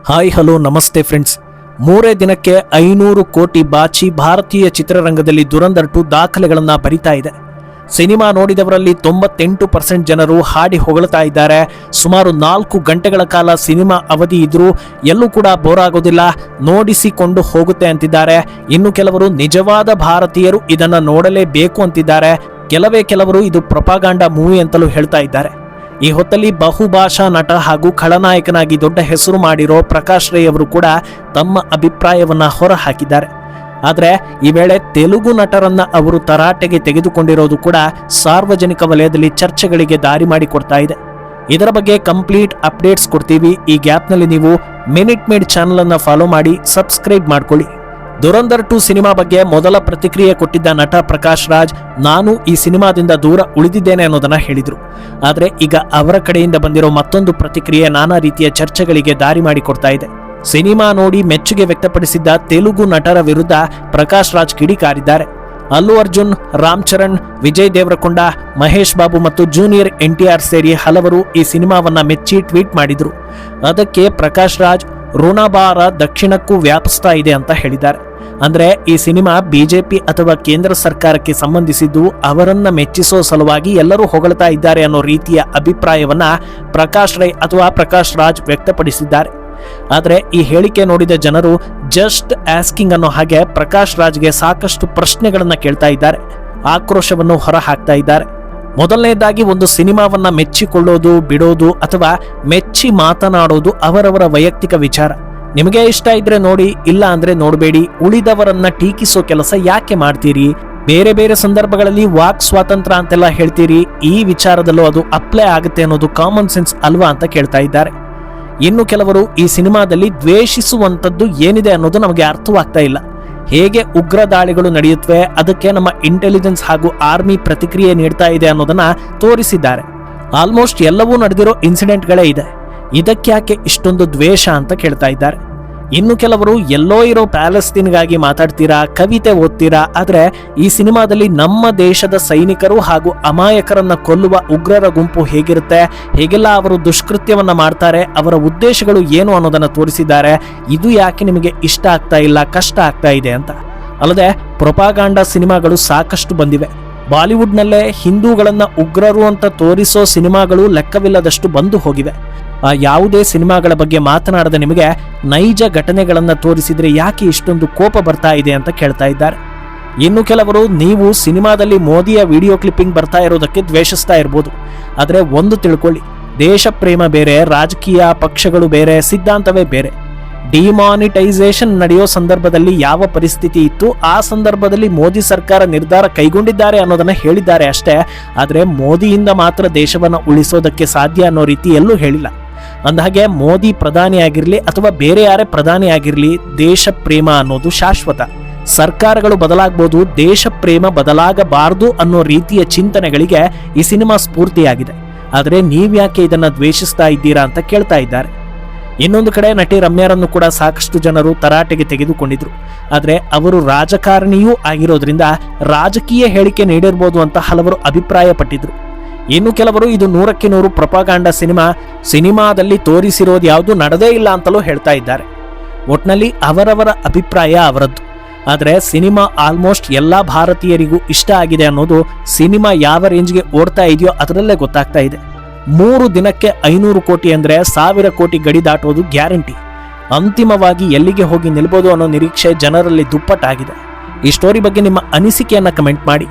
Hi hello ನಮಸ್ತೆ friends. 3 ದಿನಕ್ಕೆ 500 ಕೋಟಿ ಬಾಚಿ ಭಾರತೀಯ ಚಿತ್ರರಂಗದಲ್ಲಿ ದುರಂದರ್ 2 ದಾಖಲೆಗಳನ್ನು ಬರಿತಾ ಇದೆ. ಸಿನಿಮಾ ನೋಡಿದವರಲ್ಲಿ 98% ಜನರು ಹಾಡಿ ಹೊಗಳ್ತಾ ಇದ್ದಾರೆ. ಸುಮಾರು 4 ಗಂಟೆಗಳ ಕಾಲ ಸಿನಿಮಾ ಅವಧಿ ಇದ್ರೂ ಎಲ್ಲೂ ಕೂಡ ಬೋರ್ ಆಗೋದಿಲ್ಲ, ನೋಡಿಸಿಕೊಂಡು ಹೋಗುತ್ತೆ ಅಂತಿದ್ದಾರೆ. ಇನ್ನು ಕೆಲವರು ನಿಜವಾದ ಭಾರತೀಯರು ಇದನ್ನ ನೋಡಲೇಬೇಕು ಅಂತಿದ್ದಾರೆ. ಕೆಲವರು ಇದು ಪ್ರೊಪಾಗಾಂಡಾ ಮೂವಿ ಅಂತಲೂ ಹೇಳ್ತಾ ಇದ್ದಾರೆ. ಈ ಹೊತ್ತಲ್ಲಿ ಬಹುಭಾಷಾ ನಟ ಹಾಗೂ ಖಳನಾಯಕನಾಗಿ ದೊಡ್ಡ ಹೆಸರು ಮಾಡಿರೋ ಪ್ರಕಾಶ್ ರೈ ಅವರು ಕೂಡ ತಮ್ಮ ಅಭಿಪ್ರಾಯವನ್ನ ಹೊರ ಹಾಕಿದ್ದಾರೆ. ಆದರೆ ಈ ವೇಳೆ ತೆಲುಗು ನಟರನ್ನ ಅವರು ತರಾಟೆಗೆ ತೆಗೆದುಕೊಂಡಿರೋದು ಕೂಡ ಸಾರ್ವಜನಿಕ ವಲಯದಲ್ಲಿ ಚರ್ಚೆಗಳಿಗೆ ದಾರಿ ಮಾಡಿಕೊಡ್ತಾ ಇದೆ. ಇದರ ಬಗ್ಗೆ ಕಂಪ್ಲೀಟ್ ಅಪ್ಡೇಟ್ಸ್ ಕೊಡ್ತೀವಿ. ಈ ಗ್ಯಾಪ್ನಲ್ಲಿ ನೀವು ಮಿನಿಟ್ ಮೇಡ್ ಚಾನಲ್ ಅನ್ನ ಫಾಲೋ ಮಾಡಿ ಸಬ್ಸ್ಕ್ರೈಬ್ ಮಾಡ್ಕೊಳ್ಳಿ. ದುರಂದರ್ 2 ಸಿನಿಮಾ ಬಗ್ಗೆ ಮೊದಲ ಪ್ರತಿಕ್ರಿಯೆ ಕೊಟ್ಟಿದ್ದ ನಟ ಪ್ರಕಾಶ್ ರಾಜ್, ನಾನು ಈ ಸಿನಿಮಾದಿಂದ ದೂರ ಉಳಿದಿದ್ದೇನೆ ಅನ್ನೋದನ್ನ ಹೇಳಿದ್ರು. ಆದರೆ ಈಗ ಅವರ ಕಡೆಯಿಂದ ಬಂದಿರೋ ಮತ್ತೊಂದು ಪ್ರತಿಕ್ರಿಯೆ ನಾನಾ ರೀತಿಯ ಚರ್ಚೆಗಳಿಗೆ ದಾರಿ ಮಾಡಿಕೊಡ್ತಾ ಇದೆ. ಸಿನಿಮಾ ನೋಡಿ ಮೆಚ್ಚುಗೆ ವ್ಯಕ್ತಪಡಿಸಿದ್ದ ತೆಲುಗು ನಟರ ವಿರುದ್ಧ ಪ್ರಕಾಶ್ ರಾಜ್ ಕಿಡಿಕಾರಿದ್ದಾರೆ. ಅಲ್ಲು ಅರ್ಜುನ್, ರಾಮ್ ಚರಣ್, ವಿಜಯ್ ದೇವರಕೊಂಡ, ಮಹೇಶ್ ಬಾಬು ಮತ್ತು ಜೂನಿಯರ್ NTR ಸೇರಿ ಹಲವರು ಈ ಸಿನಿಮಾವನ್ನ ಮೆಚ್ಚಿ ಟ್ವೀಟ್ ಮಾಡಿದ್ರು. ಅದಕ್ಕೆ ಪ್ರಕಾಶ್ ರಾಜ್, ಋಣಭಾರ ದಕ್ಷಿಣಕ್ಕೂ ವ್ಯಾಪಿಸ್ತಾ ಇದೆ ಅಂತ ಹೇಳಿದ್ದಾರೆ. ಅಂದ್ರೆ ಈ ಸಿನಿಮಾ ಬಿಜೆಪಿ ಅಥವಾ ಕೇಂದ್ರ ಸರ್ಕಾರಕ್ಕೆ ಸಂಬಂಧಿಸಿದ್ದು, ಅವರನ್ನ ಮೆಚ್ಚಿಸೋ ಸಲುವಾಗಿ ಎಲ್ಲರೂ ಹೊಗಳ್ತಾ ಇದ್ದಾರೆ ಅನ್ನೋ ರೀತಿಯ ಅಭಿಪ್ರಾಯವನ್ನ ಪ್ರಕಾಶ್ ರೈ ಅಥವಾ ಪ್ರಕಾಶ್ ರಾಜ್ ವ್ಯಕ್ತಪಡಿಸಿದ್ದಾರೆ. ಆದರೆ ಈ ಹೇಳಿಕೆ ನೋಡಿದ ಜನರು ಜಸ್ಟ್ ಆಸ್ಕಿಂಗ್ ಅನ್ನೋ ಹಾಗೆ ಪ್ರಕಾಶ್ ರಾಜ್ಗೆ ಸಾಕಷ್ಟು ಪ್ರಶ್ನೆಗಳನ್ನ ಕೇಳ್ತಾ ಇದ್ದಾರೆ, ಆಕ್ರೋಶವನ್ನು ಹೊರ ಹಾಕ್ತಾ ಇದ್ದಾರೆ. ಮೊದಲನೇದಾಗಿ, ಒಂದು ಸಿನಿಮಾವನ್ನ ಮೆಚ್ಚಿಕೊಳ್ಳೋದು, ಬಿಡೋದು ಅಥವಾ ಮೆಚ್ಚಿ ಮಾತನಾಡೋದು ಅವರವರ ವೈಯಕ್ತಿಕ ವಿಚಾರ. ನಿಮಗೆ ಇಷ್ಟ ಇದ್ರೆ ನೋಡಿ, ಇಲ್ಲ ಅಂದ್ರೆ ನೋಡಬೇಡಿ. ಉಳಿದವರನ್ನ ಟೀಕಿಸೋ ಕೆಲಸ ಯಾಕೆ ಮಾಡ್ತೀರಿ? ಬೇರೆ ಬೇರೆ ಸಂದರ್ಭಗಳಲ್ಲಿ ವಾಕ್ ಸ್ವಾತಂತ್ರ್ಯ ಅಂತೆಲ್ಲ ಹೇಳ್ತೀರಿ, ಈ ವಿಚಾರದಲ್ಲೂ ಅದು ಅಪ್ಲೈ ಆಗುತ್ತೆ ಅನ್ನೋದು ಕಾಮನ್ ಸೆನ್ಸ್ ಅಲ್ವಾ ಅಂತ ಕೇಳ್ತಾ ಇದ್ದಾರೆ. ಇನ್ನು ಕೆಲವರು ಈ ಸಿನಿಮಾದಲ್ಲಿ ದ್ವೇಷಿಸುವಂತದ್ದು ಏನಿದೆ ಅನ್ನೋದು ನಮಗೆ ಅರ್ಥವಾಗ್ತಾ ಇಲ್ಲ. ಹೇಗೆ ಉಗ್ರ ದಾಳಿಗಳು ನಡೆಯುತ್ತವೆ, ಅದಕ್ಕೆ ನಮ್ಮ ಇಂಟೆಲಿಜೆನ್ಸ್ ಹಾಗೂ ಆರ್ಮಿ ಪ್ರತಿಕ್ರಿಯೆ ನೀಡ್ತಾ ಇದೆ ಅನ್ನೋದನ್ನ ತೋರಿಸಿದ್ದಾರೆ. ಆಲ್ಮೋಸ್ಟ್ ಎಲ್ಲವೂ ನಡೆದಿರೋ ಇನ್ಸಿಡೆಂಟ್ಗಳೇ ಇದೆ, ಇದಕ್ಯಾಕೆ ಇಷ್ಟೊಂದು ದ್ವೇಷ ಅಂತ ಕೇಳ್ತಾ ಇದ್ದಾರೆ. ಇನ್ನು ಕೆಲವರು ಎಲ್ಲೋ ಇರೋ ಪ್ಯಾಲೆಸ್ತೀನ್ಗಾಗಿ ಮಾತಾಡ್ತೀರಾ, ಕವಿತೆ ಓದ್ತೀರಾ, ಆದ್ರೆ ಈ ಸಿನಿಮಾದಲ್ಲಿ ನಮ್ಮ ದೇಶದ ಸೈನಿಕರು ಹಾಗೂ ಅಮಾಯಕರನ್ನ ಕೊಲ್ಲುವ ಉಗ್ರರ ಗುಂಪು ಹೇಗಿರುತ್ತೆ, ಹೇಗೆಲ್ಲ ಅವರು ದುಷ್ಕೃತ್ಯವನ್ನ ಮಾಡ್ತಾರೆ, ಅವರ ಉದ್ದೇಶಗಳು ಏನು ಅನ್ನೋದನ್ನ ತೋರಿಸಿದ್ದಾರೆ. ಇದು ಯಾಕೆ ನಿಮಗೆ ಇಷ್ಟ ಆಗ್ತಾ ಇಲ್ಲ, ಕಷ್ಟ ಆಗ್ತಾ ಇದೆ ಅಂತ. ಅಲ್ಲದೆ ಪ್ರೊಪಾಗಾಂಡಾ ಸಿನಿಮಾಗಳು ಸಾಕಷ್ಟು ಬಂದಿವೆ. ಬಾಲಿವುಡ್ನಲ್ಲೇ ಹಿಂದೂಗಳನ್ನ ಉಗ್ರರು ಅಂತ ತೋರಿಸೋ ಸಿನಿಮಾಗಳು ಲೆಕ್ಕವಿಲ್ಲದಷ್ಟು ಬಂದು ಹೋಗಿವೆ. ಆ ಯಾವುದೇ ಸಿನಿಮಾಗಳ ಬಗ್ಗೆ ಮಾತನಾಡದ ನಿಮಗೆ ನೈಜ ಘಟನೆಗಳನ್ನ ತೋರಿಸಿದ್ರೆ ಯಾಕೆ ಇಷ್ಟೊಂದು ಕೋಪ ಬರ್ತಾ ಇದೆ ಅಂತ ಕೇಳ್ತಾ ಇದ್ದಾರೆ. ಇನ್ನು ಕೆಲವರು, ನೀವು ಸಿನಿಮಾದಲ್ಲಿ ಮೋದಿಯ ವಿಡಿಯೋ ಕ್ಲಿಪ್ಪಿಂಗ್ ಬರ್ತಾ ಇರೋದಕ್ಕೆ ದ್ವೇಷಿಸ್ತಾ ಇರ್ಬೋದು, ಆದರೆ ಒಂದು ತಿಳ್ಕೊಳ್ಳಿ, ದೇಶ ಪ್ರೇಮ ಬೇರೆ, ರಾಜಕೀಯ ಪಕ್ಷಗಳು ಬೇರೆ, ಸಿದ್ಧಾಂತವೇ ಬೇರೆ. ಡಿಮಾನಿಟೈಸೇಷನ್ ನಡೆಯೋ ಸಂದರ್ಭದಲ್ಲಿ ಯಾವ ಪರಿಸ್ಥಿತಿ ಇತ್ತು, ಆ ಸಂದರ್ಭದಲ್ಲಿ ಮೋದಿ ಸರ್ಕಾರ ನಿರ್ಧಾರ ಕೈಗೊಂಡಿದ್ದಾರೆ ಅನ್ನೋದನ್ನ ಹೇಳಿದ್ದಾರೆ ಅಷ್ಟೇ. ಆದರೆ ಮೋದಿಯಿಂದ ಮಾತ್ರ ದೇಶವನ್ನ ಉಳಿಸೋದಕ್ಕೆ ಸಾಧ್ಯ ಅನ್ನೋ ರೀತಿ ಎಲ್ಲೂ ಹೇಳಿಲ್ಲ. ಅಂದಹಾಗೆ ಮೋದಿ ಪ್ರಧಾನಿ ಆಗಿರ್ಲಿ ಅಥವಾ ಬೇರೆ ಯಾರೇ ಪ್ರಧಾನಿ ಆಗಿರ್ಲಿ, ದೇಶ ಪ್ರೇಮ ಅನ್ನೋದು ಶಾಶ್ವತ. ಸರ್ಕಾರಗಳು ಬದಲಾಗಬಹುದು, ದೇಶ ಪ್ರೇಮ ಬದಲಾಗಬಾರದು ಅನ್ನೋ ರೀತಿಯ ಚಿಂತನೆಗಳಿಗೆ ಈ ಸಿನಿಮಾ ಸ್ಫೂರ್ತಿಯಾಗಿದೆ. ಆದರೆ ನೀವ್ಯಾಕೆ ಇದನ್ನ ದ್ವೇಷಿಸ್ತಾ ಇದ್ದೀರಾ ಅಂತ ಕೇಳ್ತಾ ಇದ್ದಾರೆ. ಇನ್ನೊಂದು ಕಡೆ ನಟಿ ರಮ್ಯಾರನ್ನು ಕೂಡ ಸಾಕಷ್ಟು ಜನರು ತರಾಟೆಗೆ ತೆಗೆದುಕೊಂಡಿದ್ರು. ಆದರೆ ಅವರು ರಾಜಕಾರಣಿಯೂ ಆಗಿರೋದ್ರಿಂದ ರಾಜಕೀಯ ಹೇಳಿಕೆ ನೀಡಿರ್ಬೋದು ಅಂತ ಹಲವರು ಅಭಿಪ್ರಾಯ ಪಟ್ಟಿದ್ರು. ಇನ್ನು ಕೆಲವರು, ಇದು 100ಕ್ಕೆ 100 ಪ್ರೊಪಾಗಾಂಡಾ ಸಿನಿಮಾದಲ್ಲಿ ತೋರಿಸಿರೋದು ಯಾವುದು ನಡೆದೇ ಇಲ್ಲ ಅಂತಲೂ ಹೇಳ್ತಾ ಇದ್ದಾರೆ. ಒಟ್ನಲ್ಲಿ ಅವರವರ ಅಭಿಪ್ರಾಯ ಅವರದ್ದು. ಆದರೆ ಸಿನಿಮಾ ಆಲ್ಮೋಸ್ಟ್ ಎಲ್ಲಾ ಭಾರತೀಯರಿಗೂ ಇಷ್ಟ ಆಗಿದೆ ಅನ್ನೋದು ಸಿನಿಮಾ ಯಾವ ರೇಂಜ್ಗೆ ಓಡ್ತಾ ಇದೆಯೋ ಅದರಲ್ಲೇ ಗೊತ್ತಾಗ್ತಾ ಇದೆ. 3 ದಿನಕ್ಕೆ 500 ಕೋಟಿ ಅಂದ್ರೆ 1000 ಕೋಟಿ ಗಡಿ ದಾಟೋದು ಗ್ಯಾರಂಟಿ. ಅಂತಿಮವಾಗಿ ಎಲ್ಲಿಗೆ ಹೋಗಿ ನಿಲ್ಬೋದು ಅನ್ನೋ ನಿರೀಕ್ಷೆ ಜನರಲ್ಲಿ ದುಪ್ಪಟ್ಟಾಗಿದೆ. ಈ ಸ್ಟೋರಿ ಬಗ್ಗೆ ನಿಮ್ಮ ಅನಿಸಿಕೆಯನ್ನ ಕಮೆಂಟ್ ಮಾಡಿ.